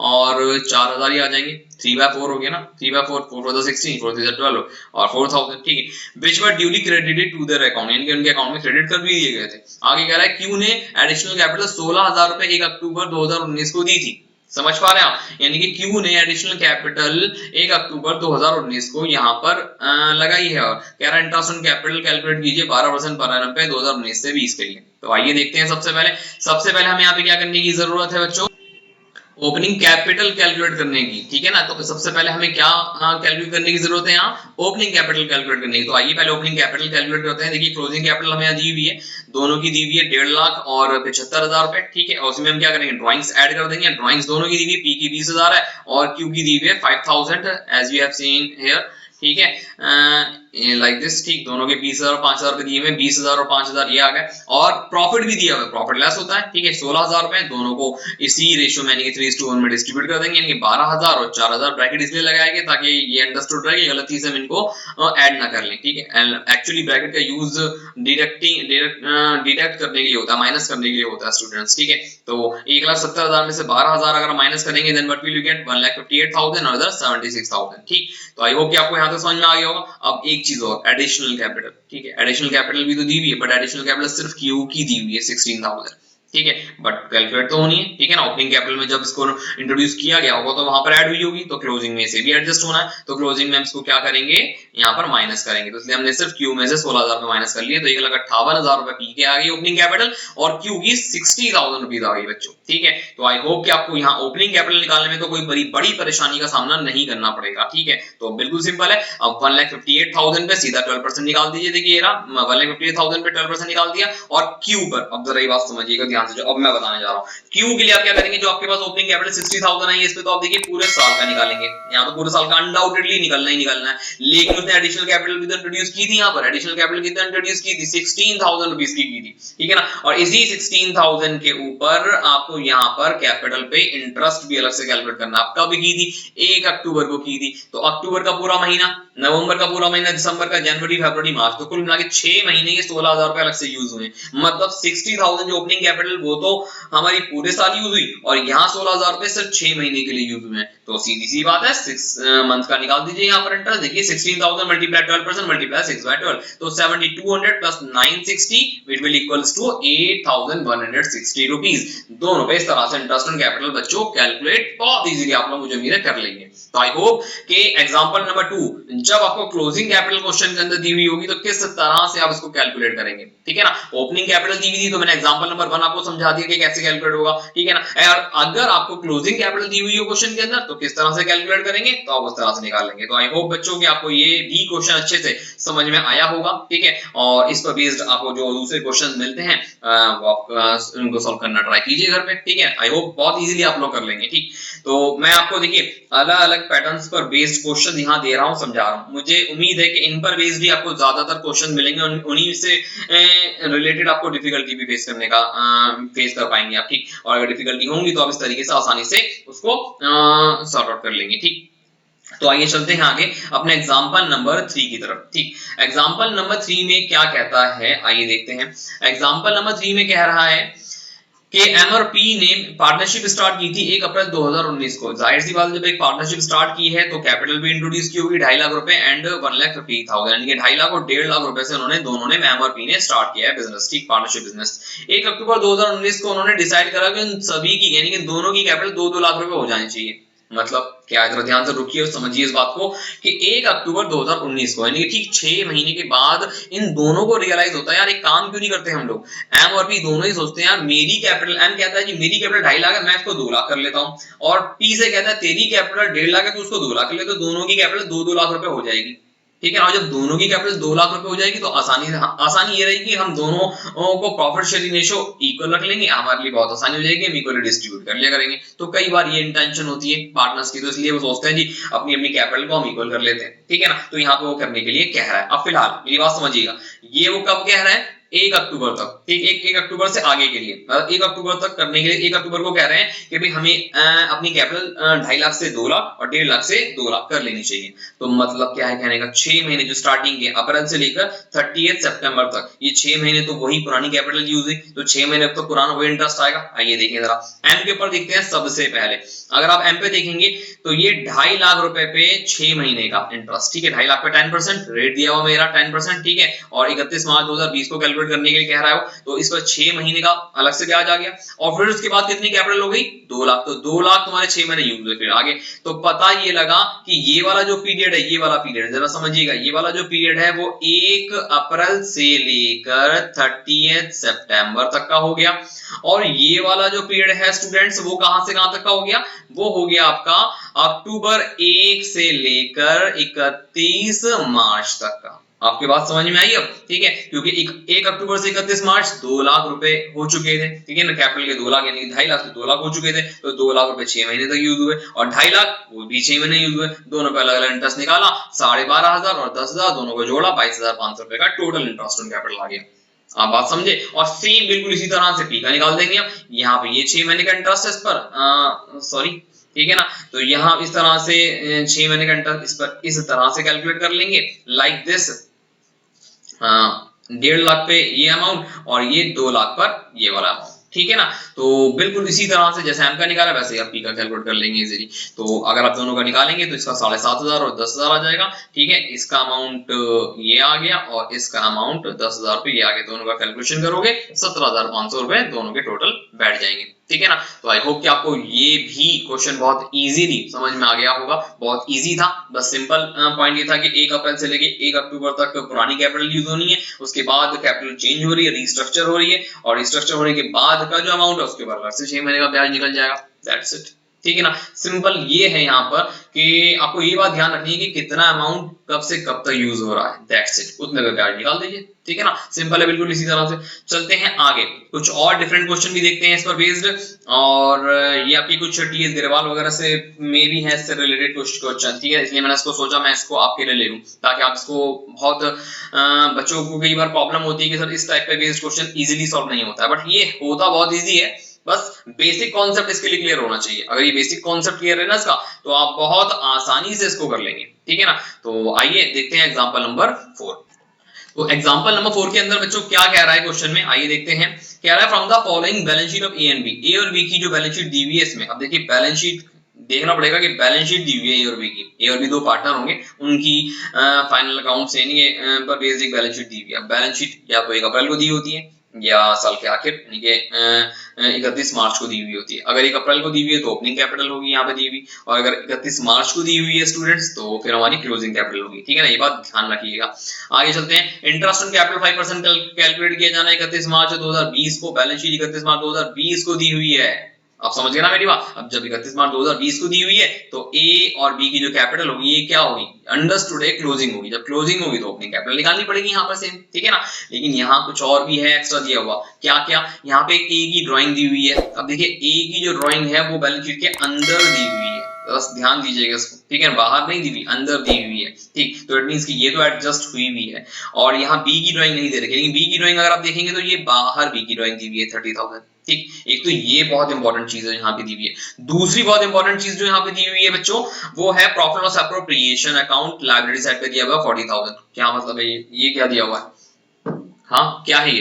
और 4,000 ही आ जाएंगे, 3/4 हो गया ना, 3/4, 4 16, 4 12 और 4,000, ठीक है, which were duly credited to their account, यानी कि उनके अकाउंट में क्रेडिट कर भी दिए गए थे। आगे कह रहा है क्यू ने एडिशनल कैपिटल 16,000 रुपए 1 अक्टूबर 2019 को दी थी, समझ पा रहे हैं आप, यानी कि क्यू ने एडिशनल कैपिटल 1 अक्टूबर 2019 को यहाँ पर लगाई है और कह रहा है इंटरेस्ट ऑन कैपिटल कैलकुलेट कीजिए 12% पर एनम पे 2019 से 20 के लिए। तो आइए देखते हैं, सबसे पहले हमें यहाँ पे क्या करने की जरूरत है बच्चों, ओपनिंग कैपिटल कैलकुलेट करने की, ठीक है ना। तो सबसे पहले हमें क्या कैलकुलेट करने की जरूरत है, यहाँ ओपनिंग कैपिटल कैलकुलेट करने की। तो आइए पहले ओपनिंग कैपिटल कैलकुलेट करते हैं। देखिए क्लोजिंग कैपिटल हमें दी हुई है, दोनों की दी हुई है 1.5 लाख और 75,000 रुपए, ठीक है। और उसमें हम क्या करेंगे, ड्राइंग्स ऐड कर देंगे। ड्राइंग्स दोनों की दी हुई है, पी की 20,000 है और क्यू की दी हुई है 5,000 as you have seen here, ठीक है। लाइक दिस, ठीक, दोनों के 20,000 और 5,000 रुपए दिए हुए, 20,000 और 5,000 ये आ गए, और प्रॉफिट भी दिया हुआ है, प्रॉफिट लेस होता है, ठीक है, 16,000 रुपए, दोनों को इसी रेशियो में यानी कि 3:1 में डिस्ट्रीब्यूट कर देंगे, यानी कि 12,000 और 4,000, ब्रैकेट इसलिए लगाएंगे ताकि ये अंडरस्टूड रहे कि गलती से हम इनको ऐड ना कर लें, ठीक है। एक्चुअली ब्रैकेट का यूज डिडक्ट करने के लिए होता है, माइनस करने के लिए होता है स्टूडेंट्स, ठीक है। तो 1,70,000 में से 12,000 अगर माइनस करेंगे, then what will you get, 1,58,000 और इधर 76,000, ठीक। तो आई होप कि आपको यहाँ तक समझ में आ गया होगा। अब एक चीज और, एडिशनल कैपिटल, ठीक है, एडिशनल कैपिटल भी तो दी हुई है, बट एडिशनल कैपिटल सिर्फ क्यू की दी हुई है 16,000, ठीक है, बट कैलकुलेट तो होनी है, ठीक है ना। ओपनिंग कैपिटल में जब इसको इंट्रोड्यूस किया गया होगा तो वहां पर ऐड हुई होगी, तो क्लोजिंग में से भी एडजस्ट होना है, तो क्लोजिंग में हम इसको क्या करेंगे, यहाँ पर माइनस करेंगे, तो इसलिए हमने सिर्फ क्यू में से 16,000 रुपए माइनस कर लिए, तो 1,58,000 रुपए पी के आ गई ओपनिंग कैपिटल, और क्यू की 60,000 रुपीज आ गई बच्चों, ठीक है। तो आई होप कि आपको यहाँ ओपनिंग कैपिटल निकालने में तो कोई बड़ी परेशानी का सामना नहीं करना पड़ेगा, ठीक है। तो बिल्कुल सिंपल है। अब 1,58,000 पे सीधा 12% निकाल दीजिए, देखिए 1,58,000 पे 12% निकाल दिया, और क्यू पर अब जरा ये बात समझिएगा ध्यान से, जो अब मैं बताने जा रहा हूँ। क्यू के लिए आप क्या करेंगे, जो आपके पास ओपनिंग कैपिटल 60,000 है, इस पे तो आप देखिए पूरे साल का निकालेंगे, यहाँ तो पूरे साल का अनडाउटेडली निकलना ही निकलना है, लेकिन उसने एडिशनल कैपिटल भी तो इंट्रोड्यूस की थी, यहाँ पर एडिशनल कैपिटल कितना इंट्रोड्यूस की थी, 16,000 रुपीज की थी, ठीक है ना। और इसी 16,000 के ऊपर आपको यहाँ पर कैपिटल पे इंटरेस्ट भी अलग से कैलकुलेट करना। आप कब की थी, 1 अक्टूबर को की थी, तो अक्टूबर का पूरा महीना, नवंबर का पूरा महीना, दिसंबर का, जनवरी, फरवरी, मार्च, तो कुल मिला के 6 महीने के 16,000 रुपए अलग से यूज हुए, मतलब 60,000 जो ओपनिंग कैपिटल वो तो हमारी पूरे साल यूज हुई, और यहाँ 16,000 रुपए सिर्फ 6 महीने के लिए यूज हुए हैं। तो सीधी सी बात है, 6 मंथ का निकाल दीजिए यहाँ पर इंटरेस्ट, देखिए 16,000 मल्टीप्लाई 12% मल्टीप्लाई 6/12, तो 7,200 plus 960 which will equals to 8,160 rupees. दोनों पे इस तरह से इंटरेस्ट ऑन कैपिटल बच्चों कैलकुलेट बहुत इजीली आप लोग मुझे उम्मीद है कर लेंगे। तो आई होप कि एग्जांपल नंबर 2 जब आपको क्लोजिंग कैपिटल क्वेश्चन के अंदर दी हुई होगी तो किस तरह से आप इसको कैलकुलेट करेंगे, ठीक है ना। ओपनिंग कैपिटल दी हुई थी तो मैंने एग्जांपल नंबर 1 आपको समझा दिया कि कैसे कैलकुलेट होगा, ठीक है ना। और अगर आपको क्लोजिंग कैपिटल दी हुई हो क्वेश्चन के अंदर तो किस तरह से कैलकुलेट करेंगे, तो आप उस तरह से निकाल लेंगे। तो आई होप बच्चों कि आपको ये भी क्वेश्चन अच्छे से समझ में आया होगा, ठीक है। और इस पर बेस्ड आपको जो दूसरे क्वेश्चन मिलते हैं वो आप उनको सॉल्व करना ट्राई कीजिए घर पे, ठीक है। आई होप बहुत इजीली आप लोग कर लेंगे, ठीक। तो मैं आपको देखिए अलग अलग पैटर्न्स पर बेस्ड क्वेश्चन यहाँ दे रहा हूँ, समझा रहा हूँ। मुझे उम्मीद है कि इन पर बेस्ड भी आपको ज्यादातर क्वेश्चन मिलेंगे, उन्हीं से रिलेटेड आपको डिफिकल्टी भी फेस करने का फेस कर पाएंगे आप, ठीक। और अगर डिफिकल्टी होंगी तो आप इस तरीके से आसानी से उसको सॉर्ट आउट कर लेंगे, ठीक। तो आइए चलते हैं आगे अपने एग्जाम्पल नंबर 3 की तरफ, ठीक। एग्जाम्पल नंबर 3 में क्या कहता है, आइए देखते हैं। एग्जाम्पल नंबर 3 में कह रहा है कि एम और पी ने पार्टनरशिप स्टार्ट की थी 1 अप्रैल 2019 को। जाहिर सी बात, जब एक पार्टनरशिप स्टार्ट की है तो कैपिटल भी इंट्रोड्यूस की होगी 2.5 लाख रुपए एंड 1,50,000, यानी कि 2.5 लाख और 1.5 लाख रुपए से उन्होंने दोनों ने एम और पी ने स्टार्ट किया है बिजनेस, ठीक, पार्टनरशिप बिजनेस। 1 अक्टूबर 2019 को उन्होंने डिसाइड करा कि उन सभी की यानी कि दोनों की कैपिटल 2-2 लाख रुपए हो जानी चाहिए। मतलब क्या, जरा ध्यान से रुकिए और समझिए इस बात को कि 1 अक्टूबर 2019 को यानी कि ठीक 6 महीने के बाद इन दोनों को रियलाइज होता है यार एक काम क्यों नहीं करते हम लोग। एम और पी दोनों ही सोचते हैं यार मेरी कैपिटल, एम कहता है जी मेरी कैपिटल 2.5 लाख है, मैं इसको 2 लाख कर लेता हूं, और पी से कहता है तेरी कैपिटल 1.5 लाख है, तू उसको 2 लाख कर ले, तो दोनों की कैपिटल 2-2 लाख रुपए हो जाएगी, ठीक है। और जब दोनों की कैपिटल 2 लाख रुपए हो जाएगी तो आसानी ये रहेगी कि हम दोनों को प्रॉफिट शेयरिंग रेशो इक्वल रख लेंगे, हमारे लिए बहुत आसानी हो जाएगी, हम इक्वली डिस्ट्रीब्यूट कर लिया करेंगे। तो कई बार ये इंटेंशन होती है पार्टनर्स की, तो इसलिए वो सोचते हैं जी अपनी अपनी कैपिटल को हम इक्वल कर लेते हैं, ठीक है ना। तो यहाँ पे वो करने के लिए कह रहा है। अब फिलहाल मेरी बात समझिएगा, ये वो कब कह रहा है, 1 अक्टूबर तक, ठीक, 1 अक्टूबर से आगे के लिए, 1 अक्टूबर तक करने के लिए 1 अक्टूबर को कह रहे हैं कि भाई हमें अपनी कैपिटल 2.5 लाख से 2 लाख और 1.5 लाख से 2 लाख कर लेनी चाहिए। तो मतलब क्या है कहने का, 6 महीने जो स्टार्टिंग के अप्रैल से लेकर 30 सितंबर तक, ये 6 महीने तो वही पुरानी कैपिटल यूज हुई, तो 6 महीने तो पुराना वही इंटरेस्ट आएगा। आइए देखें जरा एम के ऊपर देखते हैं। सबसे पहले अगर आप एम पे देखेंगे तो ये 2.5 लाख रुपए पे 6 महीने का इंटरेस्ट, ठीक है। 2.5 लाख पे 10% रेट दिया हुआ मेरा 10%, ठीक है। और 31 मार्च 2020 को कैलकुलेट करने के लिए कह रहा है, तो इस पर 6 महीने का अलग से ब्याज आ गया, और फिर उसके बाद कितनी कैपिटल हो गई, 2 लाख। तो 2 लाख तुम्हारे 6 महीने यूज हुए। फिर आगे तो पता ये लगा कि ये वाला जो पीरियड है, ये वाला पीरियड जरा समझिएगा, ये वाला जो पीरियड है वो 1 अप्रैल से लेकर 30 सितंबर तक का हो गया, और ये वाला जो पीरियड है स्टूडेंट्स वो कहां से कहां तक का हो गया, वो हो गया आपका अक्टूबर 1 से लेकर 31 मार्च तक का, आपके बात समझ में आई अब? ठीक है, क्योंकि 1 अक्टूबर से 31 मार्च 2 लाख रुपए हो चुके थे, ठीक है ना, कैपिटल के 2 लाख यानी 2.5 लाख से 2 लाख हो चुके थे, तो 2 लाख रुपए 6 महीने तक यूज हुए और 2.5 लाख वो भी 6 महीने यूज हुए, दोनों पे अलग अलग इंटरेस्ट निकाला, 12,500 और 10,000 दोनों को जोड़ा, 22,500 रुपए का टोटल इंटरेस्ट ऑन कैपिटल आ गया। आप बात समझे? और सेम बिल्कुल इसी तरह से पी का निकाल देंगे हम, यहाँ पे ये 6 महीने का इंटरेस्ट है इस पर, सॉरी, ठीक है ना, तो यहाँ इस तरह से 6 महीने का इंटरेस्ट इस पर इस तरह से कैलकुलेट कर लेंगे, लाइक दिस, 1.5 लाख पे ये अमाउंट और ये 2 लाख पर ये वाला अमाउंट, ठीक है ना। तो बिल्कुल इसी तरह से जैसे एम का निकाला वैसे आप पी का कैलकुलेट कर लेंगे इजीली। तो अगर आप दोनों का निकालेंगे तो इसका 7,500 और 10,000 आ जाएगा, ठीक है, इसका अमाउंट ये आ गया और इसका अमाउंट 10,000 रुपए ये आ गया, दोनों का कैलकुलेशन करोगे 17,500 रुपए दोनों के टोटल बैठ जाएंगे, ठीक है ना। तो आई होप कि आपको ये भी क्वेश्चन बहुत इजीली समझ में आ गया होगा, बहुत इजी था, बस सिंपल पॉइंट ये था कि 1 अप्रैल से लेके 1 अक्टूबर तक पुरानी कैपिटल यूज होनी है, उसके बाद कैपिटल चेंज हो रही है, रीस्ट्रक्चर हो रही है और रीस्ट्रक्चर होने के बाद का जो अमाउंट है उसके बाद से 6 महीने का ब्याज निकल जाएगा, दैट्स इट, ठीक है ना। सिंपल ये है यहाँ पर कि आपको ये बात ध्यान रखनी है कि कितना अमाउंट कब से कब तक यूज हो रहा है, दैट्स इट, उतने पे ब्याज निकाल दीजिए, ठीक है ना, सिंपल है बिल्कुल इसी तरह से। चलते हैं आगे, कुछ और डिफरेंट क्वेश्चन भी देखते हैं इस पर बेस्ड, और ये आपकी कुछ टीएस ग्रेवाल वगैरह से मे भी है इससे रिलेटेड कुछ क्वेश्चन, ठीक है, इसलिए मैंने इसको सोचा मैं इसको आपके लिए ले लूं ताकि आप इसको बहुत बच्चों को कई बार प्रॉब्लम होती है कि सर इस टाइप का बेस्ड क्वेश्चन इजीली सॉल्व नहीं होता है, बट ये होता बहुत इजी है, बस बेसिक कॉन्सेप्ट इसके लिए क्लियर होना चाहिए। अगर ये बेसिक कॉन्सेप्ट क्लियर है ना इसका, तो आप बहुत आसानी से इसको कर लेंगे, ठीक है ना। तो आइए देखते हैं एग्जांपल नंबर 4। तो एग्जांपल नंबर 4 के अंदर बच्चों क्या कह रहा है क्वेश्चन में, आइए देखते हैं। कह रहा है from the following balance sheet of A and B, A और बी की जो बैलेंस शीट दी हुई है इसमें, अब देखिए बैलेंस शीट देखना पड़ेगा कि बैलेंस शीट दी हुई है ए और बी की, ए और बी दो पार्टनर होंगे, उनकी फाइनल अकाउंट्स यानी पर बेसिक बैलेंस शीट दी हुई है। बैलेंस शीट या तो 1 अप्रैल को दी होती है या साल के आखिर यानी कि 31 मार्च को दी हुई होती है। अगर 1 अप्रैल को दी हुई है तो ओपनिंग कैपिटल होगी यहाँ पे दी हुई, और अगर 31 मार्च को दी हुई है स्टूडेंट्स तो फिर हमारी क्लोजिंग कैपिटल होगी, ठीक है ना, ये बात ध्यान रखिएगा। आगे चलते हैं, इंटरेस्ट ऑन कैपिटल 5% कैलकुलेट किया जाना 31 मार्च 2020 को, बैलेंस शीट 31 मार्च 2020 को दी हुई है। आप समझ गए ना मेरी बात। अब जब 31 मार्च 2020 को दी हुई है तो ए और बी की जो कैपिटल होगी ये क्या होगी, अंडरस्टूड है क्लोजिंग होगी, जब क्लोजिंग होगी तो ओपनिंग कैपिटल निकालनी पड़ेगी यहाँ पर सेम, ठीक है ना। लेकिन यहाँ कुछ और भी है एक्स्ट्रा दिया हुआ, क्या क्या, यहाँ पे ए की ड्राइंग दी हुई है। अब देखिए ए की जो ड्राइंग है वो बैलेंस शीट के अंदर दी हुई है, बस ध्यान दीजिएगा इसको, ठीक है, बाहर नहीं दी हुई, अंदर दी हुई है, ठीक। तो इट मींस कि ये तो एडजस्ट हुई हुई है, और यहाँ बी की ड्राइंग नहीं दे रखी, लेकिन बी की ड्राइंग अगर आप देखेंगे तो ये बाहर बी की ड्राइंग दी हुई है 30,000, ठीक। एक तो ये बहुत इंपॉर्टेंट चीज है यहाँ पे दी हुई है। दूसरी बहुत इंपॉर्टेंट चीज जो यहाँ पे दी हुई है बच्चों, वो है profit loss appropriation account, liability side पे दिया हुआ 40,000। क्या मतलब है ये क्या दिया हुआ है, हाँ क्या है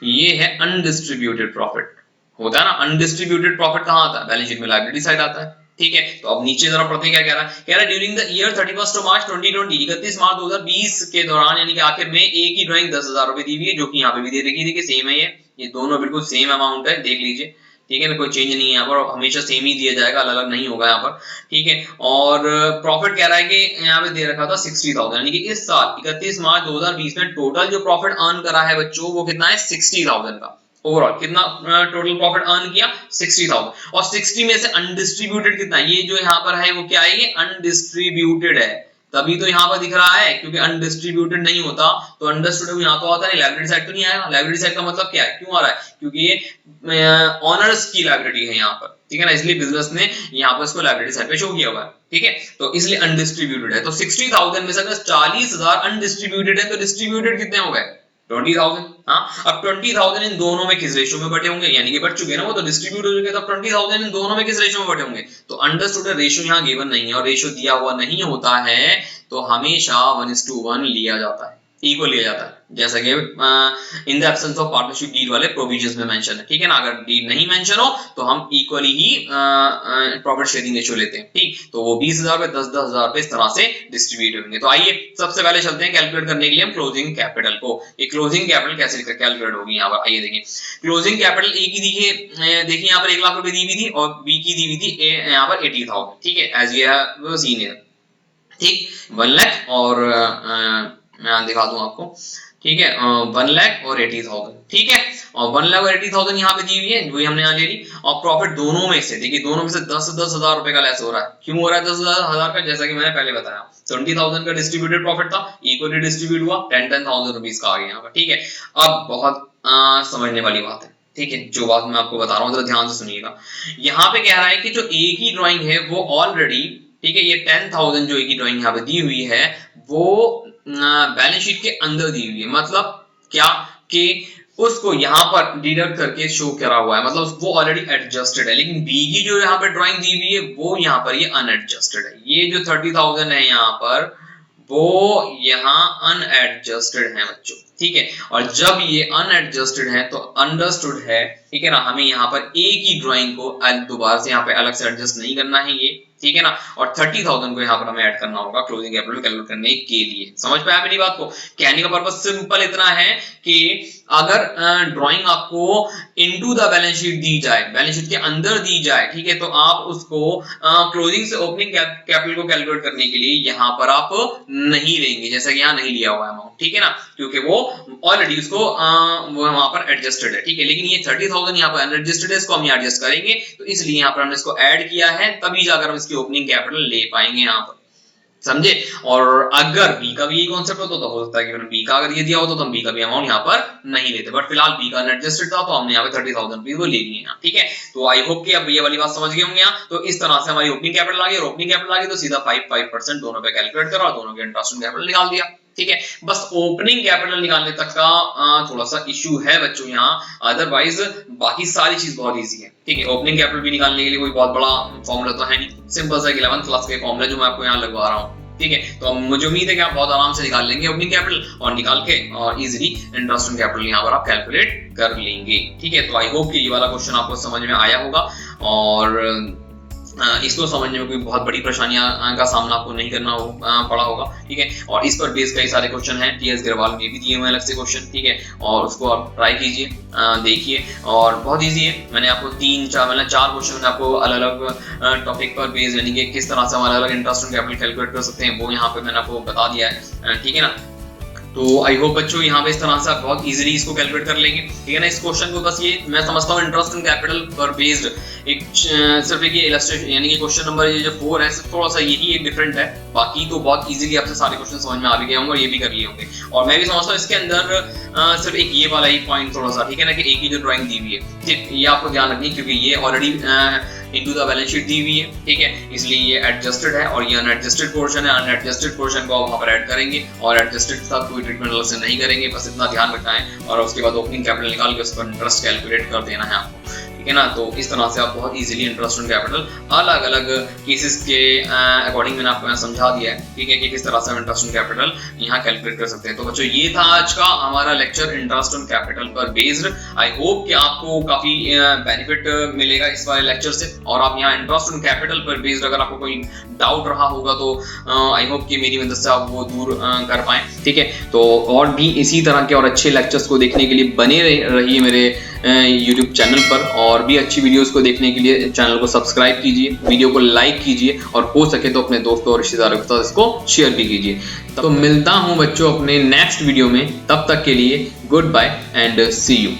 ये है अनडिस्ट्रीब्यूटेड प्रॉफिट, होता है ना, अनडिस्ट्रीब्यूटेड प्रॉफिट कहाँ आता है, बैलेंस शीट में लायबिलिटी साइड आता है, ठीक है। तो अब नीचे जरा पढ़ते हैं क्या कह रहा है, कह रहा है ड्यूरिंग द ईयर 31 मार्च 2020, 31 मार्च 2020 के दौरान यानी कि आखिर में ए की ड्राइंग 10,000 रुपए दी हुई है, जो कि यहाँ पे भी दे रखी है, सेम है ये दोनों बिल्कुल सेम अमाउंट है, देख लीजिए, ठीक है ना, कोई चेंज नहीं है यहाँ पर, हमेशा सेम ही दिया जाएगा, अलग अलग नहीं होगा यहाँ पर, ठीक है। और प्रॉफिट कह रहा है कि यहाँ पे दे रखा था 60,000, यानी कि इस साल 31 मार्च 2020 में टोटल जो प्रॉफिट अर्न करा है बच्चों वो कितना है 60,000 का, ओवरऑल कितना टोटल प्रॉफिट अर्न किया 60,000, और 60 में से अनडिस्ट्रीब्यूटेड कितना, ये जो यहाँ पर है वो क्या है, ये अनडिस्ट्रीब्यूटेड है, तभी तो यहाँ पर दिख रहा है, क्योंकि अनडिस्ट्रीब्यूटेड नहीं होता तो अंडरस्टूड यहाँ तो आता नहीं, लायबिलिटी साइड तो नहीं आएगा। लायबिलिटी साइड का मतलब क्या है, क्यों आ रहा है, क्योंकि ये ऑनर्स की लायबिलिटी है यहाँ पर, ठीक है ना, इसलिए बिजनेस ने यहाँ पर इसको लायबिलिटी साइड पे शो किया हुआ है, ठीक है, तो इसलिए अनडिस्ट्रीब्यूटेड है। तो 60,000 में से अगर 40,000 अनडिस्ट्रीब्यूटेड है तो डिस्ट्रीब्यूटेड कितने हो गए 20,000। हाँ, अब 20,000 इन दोनों में किस रेशियो में बटे होंगे, यानी कि बट चुके ना, वो तो डिस्ट्रीब्यूट हो चुके, तो 20,000 इन दोनों में किस रेशियो में बटे होंगे, तो अंडरस्टूड रेशियो यहाँ गिवन नहीं है, और रेशियो दिया हुआ नहीं होता है तो हमेशा 1:1 लिया जाता है, इक्वल लिया जाता है, जैसा कि in the absence of partnership deed वाले प्रोविजंस में मेंशन है, ठीक है ना। अगर डीड नहीं मेंशन हो तो हम इक्वली ही प्रॉफिट शेयरिंग रेशियो लेते हैं, ठीक। तो वो 20,000 पे 10,000 पे इस तरह से डिस्ट्रीब्यूट होंगे। तो आइए सबसे पहले चलते हैं कैलकुलेट करने के लिए हम क्लोजिंग कैपिटल को, ये क्लोजिंग कैपिटल कैसे कैलकुलेट होगी यहाँ पर, आइए देखिए। क्लोजिंग कैपिटल ए की देखिए यहाँ पर 1 लाख रुपए दी हुई थी और बी की दी हुई थी यहाँ पर 80,000, ठीक है, as we have seen here, ठीक, 1 लाख, और मैं दिखा दूं आपको, ठीक है, 1,80,000, ठीक है, और 1,80,000 यहाँ पे दी हुई है, वही हमने यहाँ ले ली। और प्रॉफिट दोनों में से, देखिए दोनों में से 10,000 रुपए का लेस हो रहा है। क्यों हो रहा है 10,000 का? जैसा कि मैंने पहले बताया, 20,000 का डिस्ट्रीब्यूटेड प्रॉफिट था, इक्वली डिस्ट्रीब्यूट हुआ, 10,000 रुपीज का आ गया यहाँ पर, ठीक है। अब बहुत समझने वाली बात है, ठीक है, जो बात मैं आपको बता रहा हूँ, जरा ध्यान से सुनिएगा। यहाँ पे कह रहा है कि जो एक ही ड्राइंग है वो ऑलरेडी, ठीक है, ये 10,000 जो एक ही ड्राइंग यहाँ पे दी हुई है वो बैलेंस शीट के अंदर दी हुई है। मतलब क्या कि उसको यहाँ पर डिडक्ट करके शो करा हुआ है, मतलब वो ऑलरेडी एडजस्टेड है। लेकिन बी की जो यहाँ पर ड्राइंग दी हुई है वो यहाँ पर ये अनएडजस्टेड है। ये जो 30,000 है यहाँ पर वो यहाँ अनएडजस्टेड है बच्चों, ठीक है। और जब ये अनएडजस्टेड है तो अंडरस्टूड है, ठीक है ना, हमें यहाँ पर एक ही ड्राइंग को दोबारा से यहाँ पे अलग से एडजस्ट नहीं करना है ये, ठीक है ना। और 30,000 को यहाँ पर हमें ऐड करना होगा क्लोजिंग कैपिटल कैलकुलेट करने के लिए। समझ पाया मेरी बात को? कहने का पर्पस सिंपल इतना है कि अगर ड्राइंग आपको इनटू द बैलेंस शीट दी जाए, बैलेंस शीट के अंदर दी जाए, ठीक है, तो आप उसको क्लोजिंग से ओपनिंग कैपिटल को कैलकुलेट करने के लिए यहाँ पर आप नहीं लेंगे, जैसा कि यहाँ नहीं लिया हुआ है अमाउंट, ठीक है ना, क्योंकि वो ऑलरेडी उसको वो वहां पर एडजस्टेड है, ठीक है। लेकिन ये 30,000 यहाँ पर अनएडजस्टेड है, इसको हम यहाँ एडजस्ट करेंगे, तो इसलिए यहाँ पर हमने इसको ऐड किया है, तभी जाकर हम इसकी ओपनिंग कैपिटल ले पाएंगे यहाँ पर, समझे। और अगर बी का भी यही कॉन्सेप्ट होता तो हो सकता है कि मैंने बी का अगर ये दिया होता तो हम बी का भी अमाउंट यहाँ पर नहीं लेते, बट फिलहाल बी का अनएडजस्टेड था तो हमने यहाँ पे 30,000 रुपीज वो ले लिए यहाँ, ठीक है। तो आई होप कि अब ये वाली बात समझ गए होंगे यहाँ। तो इस तरह से हमारी ओपनिंग कैपिटल आ गई, और ओपनिंग कैपिटल आ गई तो सीधा 5% दोनों पे कैलकुलेट करा और दोनों के इंटरेस्ट कैपिटल निकाल दिया, ठीक है। बस ओपनिंग कैपिटल निकालने तक का थोड़ा सा इश्यू है बच्चों यहाँ, अदरवाइज बाकी सारी चीज बहुत इजी है, ठीक है। ओपनिंग कैपिटल भी निकालने के लिए कोई बहुत बड़ा फॉर्मूला तो है नहीं, सिंपल सा 11th क्लास का फॉर्मूला जो मैं आपको यहाँ लगवा रहा हूँ, ठीक है। तो मुझे उम्मीद है कि आप बहुत आराम से निकाल लेंगे ओपनिंग कैपिटल, और निकाल के और इजीली इंटरेस्ट ऑन कैपिटल यहाँ पर आप कैलकुलेट कर लेंगे, ठीक है। तो आई होप कि ये वाला क्वेश्चन आपको समझ में आया होगा, और इसको समझने में कोई बहुत बड़ी परेशानियां का सामना आपको नहीं करना पड़ा होगा, ठीक है। और इस पर बेस्ड कई सारे क्वेश्चन हैं, टीएस अग्रवाल में भी दिए हुए हैं अलग से क्वेश्चन, ठीक है, और उसको आप ट्राई कीजिए, देखिए, और बहुत इजी है। मैंने आपको 4 क्वेश्चन मैंने आपको अलग अलग टॉपिक पर बेस्ड, यानी कि किस तरह से हम अलग अलग इंटरेस्ट ऑन कैपिटल कैलकुलेट कर सकते हैं, वो यहाँ पे मैंने आपको बता दिया है, ठीक है ना। तो आई होप बच्चों यहाँ पे इस तरह से आप बहुत इजीली इसको कैलकुलेट कर लेंगे, ठीक है ना। इस क्वेश्चन को बस ये मैं समझता हूँ इंटरेस्ट इन कैपिटल पर बेस्ड एक सिर्फ एक इलस्ट्रेशन, यानी कि क्वेश्चन नंबर ये जो 4 है थोड़ा सा यही एक डिफरेंट है, बाकी तो बहुत इजीली आपसे सारे क्वेश्चन समझ में आ भी गए होंगे और ये भी कर लिए होंगे। और मैं भी समझता हूँ इसके अंदर सिर्फ एक ये वाला ही पॉइंट थोड़ा सा, ठीक है ना, कि एक ही जो ड्राइंग दी हुई है, ठीक, ये आपको ध्यान रखनी है, क्योंकि ये already into the balance sheet दी हुई है, ठीक है, इसलिए ये एडजस्टेड है, और ये अनएडजस्टेड पोर्शन है। अनएडजस्टेड पोर्शन को आप वहां पर ऐड करेंगे, और एडजस्टेड के साथ कोई ट्रीटमेंट अलग से नहीं करेंगे, बस इतना ध्यान रखना है। और उसके बाद ओपनिंग कैपिटल निकाल के उस पर इंटरेस्ट कैलकुलेट कर देना है आपको, ठीक है ना। तो इस तरह से आप बहुत इजीली इंटरेस्ट ऑन कैपिटल अलग अलग केसेस के अकॉर्डिंग मैंने आपको समझा दिया है, ठीक है, कि किस तरह से हम इंटरेस्ट ऑन कैपिटल यहाँ कैलकुलेट कर सकते हैं। तो बच्चों ये था आज का हमारा लेक्चर इंटरेस्ट ऑन कैपिटल पर बेस्ड। आई होप कि आपको काफी बेनिफिट मिलेगा इस वाले लेक्चर से, और आप यहाँ इंटरेस्ट ऑन कैपिटल पर बेस्ड अगर आपको कोई डाउट रहा होगा तो आई होप कि मेरी मदद से आप वो दूर कर पाएं, ठीक है। तो और भी इसी तरह के और अच्छे लेक्चर्स को देखने के लिए बने रहिए मेरे YouTube चैनल पर, और भी अच्छी वीडियोस को देखने के लिए चैनल को सब्सक्राइब कीजिए, वीडियो को लाइक कीजिए, और हो सके तो अपने दोस्तों और रिश्तेदारों के साथ इसको शेयर भी कीजिए। तो मिलता हूं बच्चों अपने नेक्स्ट वीडियो में, तब तक के लिए good bye and see you.